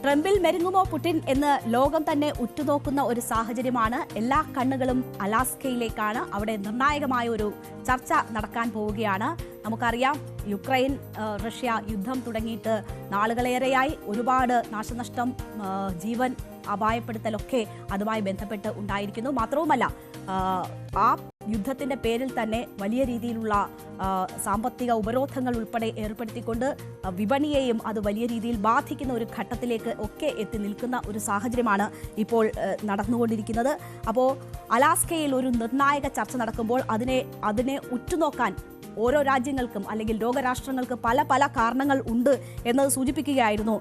ട്രംപിൽ മെരുങ്ങുമോ Putin എന്ന് ലോകം തന്നെ ഉറ്റുനോക്കുന്ന ഒരു സാഹചര്യമാണ്. എല്ലാ കണ്ണുകളും അലാസ്കയിലേക്കാണ്. അവിടെ നിർണായകമായ ഒരു ചർച്ച നടക്കാൻ പോവുകയാണ്. നമുക്കറിയാം, യുക്രൈൻ റഷ്യ യുദ്ധം തുടങ്ങിയിട്ട് നാളുകളേറെയായി. ഒരുപാട് നാശനഷ്ടം, ജീവൻ അപായപ്പെടുത്തലൊക്കെ അതുമായി ബന്ധപ്പെട്ട് ഉണ്ടായിരിക്കുന്നു. മാത്രവുമല്ല, ആ യുദ്ധത്തിന്റെ പേരിൽ തന്നെ വലിയ രീതിയിലുള്ള സാമ്പത്തിക ഉപരോധങ്ങൾ ഉൾപ്പെടെ ഏർപ്പെടുത്തിക്കൊണ്ട് വിപണിയെയും അത് വലിയ രീതിയിൽ ബാധിക്കുന്ന ഒരു ഘട്ടത്തിലേക്ക് ഒക്കെ എത്തി നിൽക്കുന്ന ഒരു സാഹചര്യമാണ് ഇപ്പോൾ നടന്നുകൊണ്ടിരിക്കുന്നത്. അപ്പോൾ അലാസ്കയിൽ ഒരു നിർണായക ചർച്ച നടക്കുമ്പോൾ അതിനെ ഉറ്റുനോക്കാൻ ഓരോ രാജ്യങ്ങൾക്കും അല്ലെങ്കിൽ ലോകരാഷ്ട്രങ്ങൾക്ക് പല പല കാരണങ്ങൾ ഉണ്ട് എന്നത് സൂചിപ്പിക്കുകയായിരുന്നു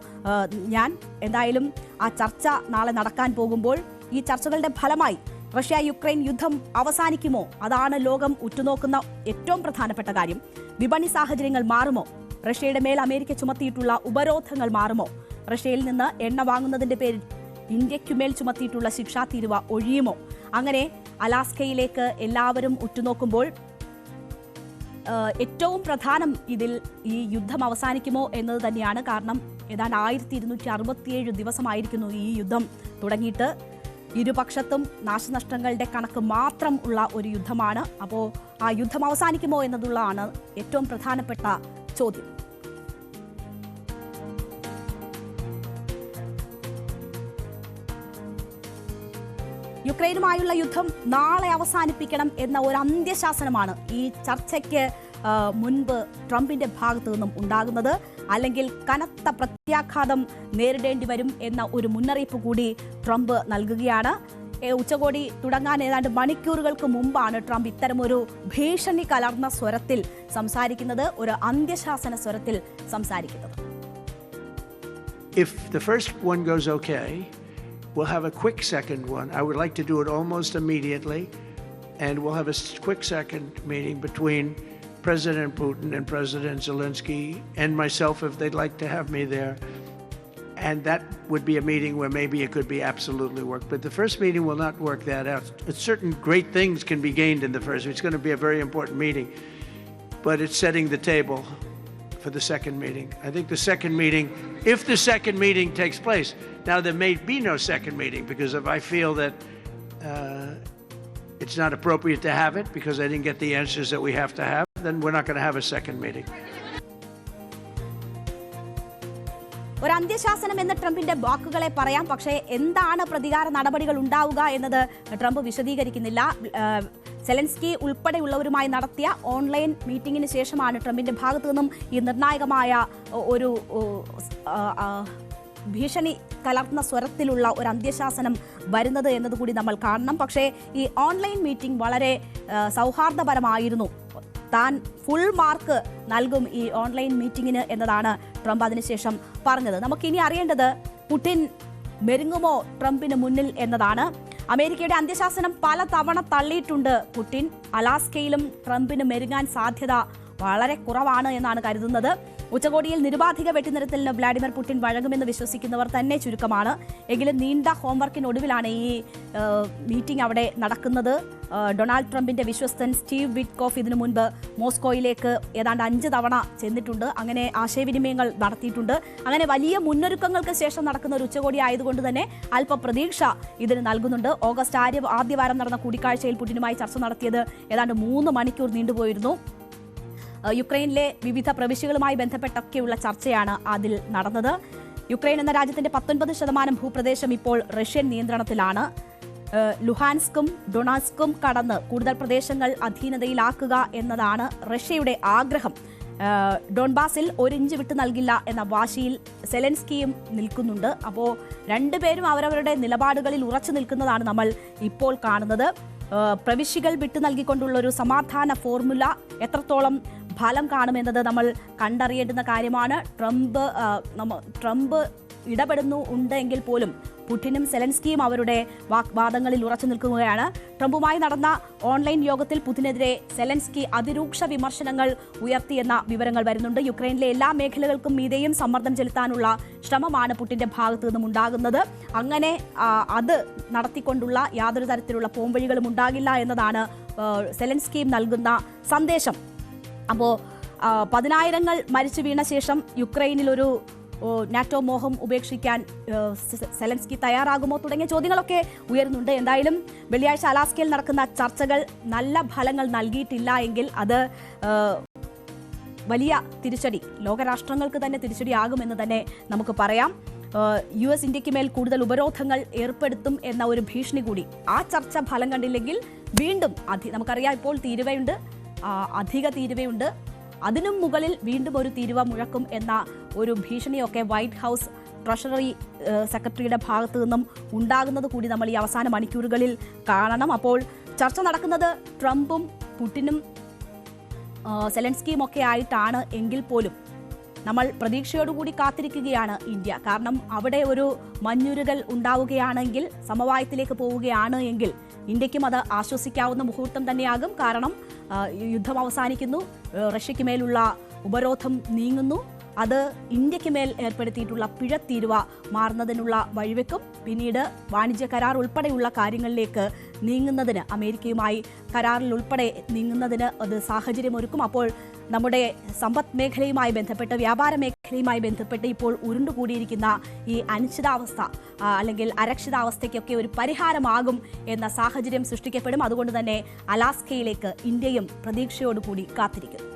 ഞാൻ. എന്തായാലും ആ ചർച്ച നാളെ നടക്കാൻ പോകുമ്പോൾ ഈ ചർച്ചകളുടെ ഫലമായി റഷ്യ യുക്രൈൻ യുദ്ധം അവസാനിക്കുമോ? അതാണ് ലോകം ഉറ്റുനോക്കുന്ന ഏറ്റവും പ്രധാനപ്പെട്ട കാര്യം. വിപണി സാഹചര്യങ്ങൾ മാറുമോ? റഷ്യയുടെ മേൽ അമേരിക്ക ചുമത്തിയിട്ടുള്ള ഉപരോധങ്ങൾ മാറുമോ? റഷ്യയിൽ നിന്ന് എണ്ണ വാങ്ങുന്നതിന്റെ പേരിൽ ഇന്ത്യക്കുമേൽ ചുമത്തിയിട്ടുള്ള ശിക്ഷാ തീരുവ ഒഴിയുമോ? അങ്ങനെ അലാസ്കയിലേക്ക് എല്ലാവരും ഉറ്റുനോക്കുമ്പോൾ ഏറ്റവും പ്രധാനം ഇതിൽ ഈ യുദ്ധം അവസാനിക്കുമോ എന്നത് തന്നെയാണ്. കാരണം ഏതാണ്ട് 1267 ദിവസമായിരിക്കുന്നു ഈ യുദ്ധം തുടങ്ങിയിട്ട്. ഇരുപക്ഷത്തും നാശനഷ്ടങ്ങളുടെ കണക്ക് മാത്രം ഉള്ള ഒരു യുദ്ധമാണ്. അപ്പോൾ ആ യുദ്ധം അവസാനിക്കുമോ എന്നതുള്ളതാണ് ഏറ്റവും പ്രധാനപ്പെട്ട ചോദ്യം. യുക്രൈനുമായുള്ള യുദ്ധം നാളെ അവസാനിപ്പിക്കണം എന്ന ഒരു അന്ത്യശാസനമാണ് ഈ ചർച്ചയ്ക്ക് മുൻപ് ട്രംപിന്റെ ഭാഗത്തു നിന്നും ഉണ്ടാകുന്നത്. അല്ലെങ്കിൽ കനത്ത പ്രത്യാഘാതം നേരിടേണ്ടി വരും എന്ന ഒരു മുന്നറിയിപ്പ് കൂടി ട്രംപ് നൽകുകയാണ്. ഉച്ചകോടി തുടങ്ങാൻ ഏതാണ്ട് മണിക്കൂറുകൾക്ക് മുമ്പാണ് ട്രംപ് ഇത്തരമൊരു ഭീഷണി കലർന്ന സ്വരത്തിൽ സംസാരിക്കുന്നത്, ഒരു അന്ത്യശാസന സ്വരത്തിൽ സംസാരിക്കുന്നത്. If the first one goes okay, we'll have a quick second one. I would like to do it almost immediately, and we'll have a quick second meeting between President Putin and President Zelensky and myself if they'd like to have me there. And that would be a meeting where maybe it could be absolutely work. But the first meeting will not work that out. Certain great things can be gained in the first. It's going to be a very important meeting. But it's setting the table for the second meeting. I think the second meeting, if the second meeting takes place, now there may be no second meeting, because if I feel that it's not appropriate to have it because I didn't get the answers that we have to have, then we're not going to have a second meeting. ഒരു അന്ത്യശാസനം എന്ന ട്രംപിന്റെ വാക്കുകളെ പറയാം, പക്ഷേ എന്താണ് പ്രതികാര നടപടികൾ ഉണ്ടാവുക എന്നത് ട്രംപ് വിശദീകരിക്കുന്നില്ല. സെലൻസ്കി ഉൾപ്പെടെയുള്ളവരുമായി നടത്തിയ ഓൺലൈൻ മീറ്റിംഗിന് ശേഷമാണ് ട്രംപിന്റെ ഭാഗത്തു നിന്നും ഈ നിർണായകമായ ഒരു ഭീഷണി കലർന്ന സ്വരത്തിലുള്ള ഒരു അന്ത്യശാസനം വരുന്നത് എന്നതുകൂടി നമ്മൾ കാണണം. പക്ഷേ ഈ ഓൺലൈൻ മീറ്റിംഗ് വളരെ സൗഹാർദ്ദപരമായിരുന്നു. താൻ ഫുൾ മാർക്ക് നൽകും ഈ ഓൺലൈൻ മീറ്റിംഗിന് എന്നതാണ് ട്രംപ് അതിനുശേഷം പറഞ്ഞത്. നമുക്കിനി അറിയേണ്ടത് പുടിൻ മെരുങ്ങുമോ ട്രംപിന് മുന്നിൽ എന്നതാണ്. അമേരിക്കയുടെ അന്ത്യശാസനം പല തവണ തള്ളിയിട്ടുണ്ട് പുടിൻ. അലാസ്കയിലും ട്രംപിന് മെരുങ്ങാൻ സാധ്യത വളരെ കുറവാണ് എന്നാണ് കരുതുന്നത്. ഉച്ചകോടിയിൽ നിരുപാധിക വെട്ടിനിരത്തലിന് വ്ളാഡിമിർ പുടിൻ വഴങ്ങുമെന്ന് വിശ്വസിക്കുന്നവർ തന്നെ ചുരുക്കമാണ്. എങ്കിലും നീണ്ട ഹോംവർക്കിനൊടുവിലാണ് ഈ മീറ്റിംഗ് അവിടെ നടക്കുന്നത്. ഡൊണാൾഡ് ട്രംപിന്റെ വിശ്വസ്തൻ സ്റ്റീവ് വിറ്റ്കോഫ് ഇതിനു മുൻപ് മോസ്കോയിലേക്ക് ഏതാണ്ട് 5 തവണ ചെന്നിട്ടുണ്ട്. അങ്ങനെ ആശയവിനിമയങ്ങൾ നടത്തിയിട്ടുണ്ട്. അങ്ങനെ വലിയ മുന്നൊരുക്കങ്ങൾക്ക് ശേഷം നടക്കുന്ന ഒരു ഉച്ചകോടി ആയതുകൊണ്ട് തന്നെ അല്പ പ്രതീക്ഷ ഇതിന് നൽകുന്നുണ്ട്. ഓഗസ്റ്റ് ആദ്യവാരം നടന്ന കൂടിക്കാഴ്ചയിൽ പുടിനുമായി ചർച്ച നടത്തിയത് ഏതാണ്ട് 3 മണിക്കൂർ നീണ്ടുപോയിരുന്നു. യുക്രൈനിലെ വിവിധ പ്രവിശ്യകളുമായി ബന്ധപ്പെട്ടൊക്കെയുള്ള ചർച്ചയാണ് അതിൽ നടന്നത്. യുക്രൈൻ എന്ന രാജ്യത്തിന്റെ 19% ഭൂപ്രദേശം ഇപ്പോൾ റഷ്യൻ നിയന്ത്രണത്തിലാണ്. ലുഹാൻസ്കും ഡൊണാസ്കും കടന്ന് കൂടുതൽ പ്രദേശങ്ങൾ അധീനതയിലാക്കുക എന്നതാണ് റഷ്യയുടെ ആഗ്രഹം. ഡോൺബാസിൽ 1 ഇഞ്ച് വിട്ടു നൽകില്ല എന്ന വാശിയിൽ സെലൻസ്കിയും നിൽക്കുന്നുണ്ട്. അപ്പോൾ രണ്ടുപേരും അവരവരുടെ നിലപാടുകളിൽ ഉറച്ചു നിൽക്കുന്നതാണ് നമ്മൾ ഇപ്പോൾ കാണുന്നത്. പ്രവിശ്യകൾ വിട്ടു നൽകിക്കൊണ്ടുള്ള ഒരു സമാധാന ഫോർമുല എത്രത്തോളം ഫലം കാണുമെന്നത് നമ്മൾ കണ്ടറിയേണ്ടുന്ന കാര്യമാണ്. ട്രംപ് ഉണ്ടെങ്കിൽ പോലും പുടിനും സെലൻസ്കിയും അവരുടെ വാദങ്ങളിൽ ഉറച്ചു നിൽക്കുകയാണ്. ട്രംപുമായി നടന്ന ഓൺലൈൻ യോഗത്തിൽ പുടിനെതിരെ സെലൻസ്കി അതിരൂക്ഷ വിമർശനങ്ങൾ ഉയർത്തിയെന്ന വിവരങ്ങൾ വരുന്നുണ്ട്. യുക്രൈനിലെ എല്ലാ മേഖലകൾക്കും മീതെയും സമ്മർദ്ദം ചെലുത്താനുള്ള ശ്രമമാണ് പുടിന്റെ ഭാഗത്തു നിന്നും ഉണ്ടാകുന്നത്. അങ്ങനെ അത് നടത്തിക്കൊണ്ടുള്ള യാതൊരു തരത്തിലുള്ള പോംവഴികളും ഉണ്ടാകില്ല എന്നതാണ് സെലൻസ്കിയും നൽകുന്ന സന്ദേശം. അപ്പോൾ 10,000 മരിച്ചു വീണ ശേഷം യുക്രൈനിൽ ഒരു നാറ്റോ മോഹം ഉപേക്ഷിക്കാൻ സെലൻസ്കി തയ്യാറാകുമോ തുടങ്ങിയ ചോദ്യങ്ങളൊക്കെ ഉയരുന്നുണ്ട്. എന്തായാലും വെള്ളിയാഴ്ച അലാസ്കയിൽ നടക്കുന്ന ചർച്ചകൾ നല്ല ഫലങ്ങൾ നൽകിയിട്ടില്ല എങ്കിൽ അത് വലിയ തിരിച്ചടി, ലോകരാഷ്ട്രങ്ങൾക്ക് തന്നെ തിരിച്ചടിയാകുമെന്ന് തന്നെ നമുക്ക് പറയാം. US ഇന്ത്യക്ക് മേൽ കൂടുതൽ ഉപരോധങ്ങൾ ഏർപ്പെടുത്തും എന്ന ഒരു ഭീഷണി കൂടി, ആ ചർച്ച ഫലം കണ്ടില്ലെങ്കിൽ വീണ്ടും നമുക്കറിയാം ഇപ്പോൾ തീരുവയുണ്ട്, അധിക തീരുവയുണ്ട്, അതിനും മുകളിൽ വീണ്ടും ഒരു തീരുവ മുഴക്കും എന്ന ഒരു ഭീഷണിയൊക്കെ വൈറ്റ് ഹൗസ് ട്രഷറി സെക്രട്ടറിയുടെ ഭാഗത്തു നിന്നും ഉണ്ടാകുന്നത് കൂടി നമ്മൾ ഈ അവസാന മണിക്കൂറുകളിൽ കാണണം. അപ്പോൾ ചർച്ച നടക്കുന്നത് ട്രംപും പുടിനും സെലൻസ്കിയും ഒക്കെ ആയിട്ടാണ് എങ്കിൽ പോലും നമ്മൾ പ്രതീക്ഷയോടുകൂടി കാത്തിരിക്കുകയാണ് ഇന്ത്യ. കാരണം അവിടെ ഒരു മഞ്ഞുരുകൽ ഉണ്ടാവുകയാണെങ്കിൽ, സമവായത്തിലേക്ക് പോവുകയാണ് എങ്കിൽ ഇന്ത്യക്കും അത് ആശ്വസിക്കാവുന്ന മുഹൂർത്തം തന്നെയാകും. കാരണം യുദ്ധം അവസാനിക്കുന്നു, റഷ്യയ്ക്ക് മേലുള്ള ഉപരോധം നീങ്ങുന്നു, അത് ഇന്ത്യക്ക് മേൽ ഏർപ്പെടുത്തിയിട്ടുള്ള പിഴത്തീരുവ മാറുന്നതിനുള്ള വഴിവെക്കും. പിന്നീട് വാണിജ്യ കരാർ ഉൾപ്പെടെയുള്ള കാര്യങ്ങളിലേക്ക് നീങ്ങുന്നതിന്, അമേരിക്കയുമായി കരാറിൽ ഉൾപ്പെടെ നീങ്ങുന്നതിന് അത് സാഹചര്യമൊരുക്കും. അപ്പോൾ നമ്മുടെ സമ്പദ് മേഖലയുമായി ബന്ധപ്പെട്ട്, വ്യാപാര മേഖലയുമായി ബന്ധപ്പെട്ട് ഇപ്പോൾ ഉരുണ്ടുകൂടിയിരിക്കുന്ന ഈ അനിശ്ചിതാവസ്ഥ അല്ലെങ്കിൽ അരക്ഷിതാവസ്ഥയ്ക്കൊക്കെ ഒരു പരിഹാരമാകും എന്ന സാഹചര്യം സൃഷ്ടിക്കപ്പെടും. അതുകൊണ്ട് തന്നെ അലാസ്കയിലേക്ക് ഇന്ത്യയും പ്രതീക്ഷയോടുകൂടി കാത്തിരിക്കും.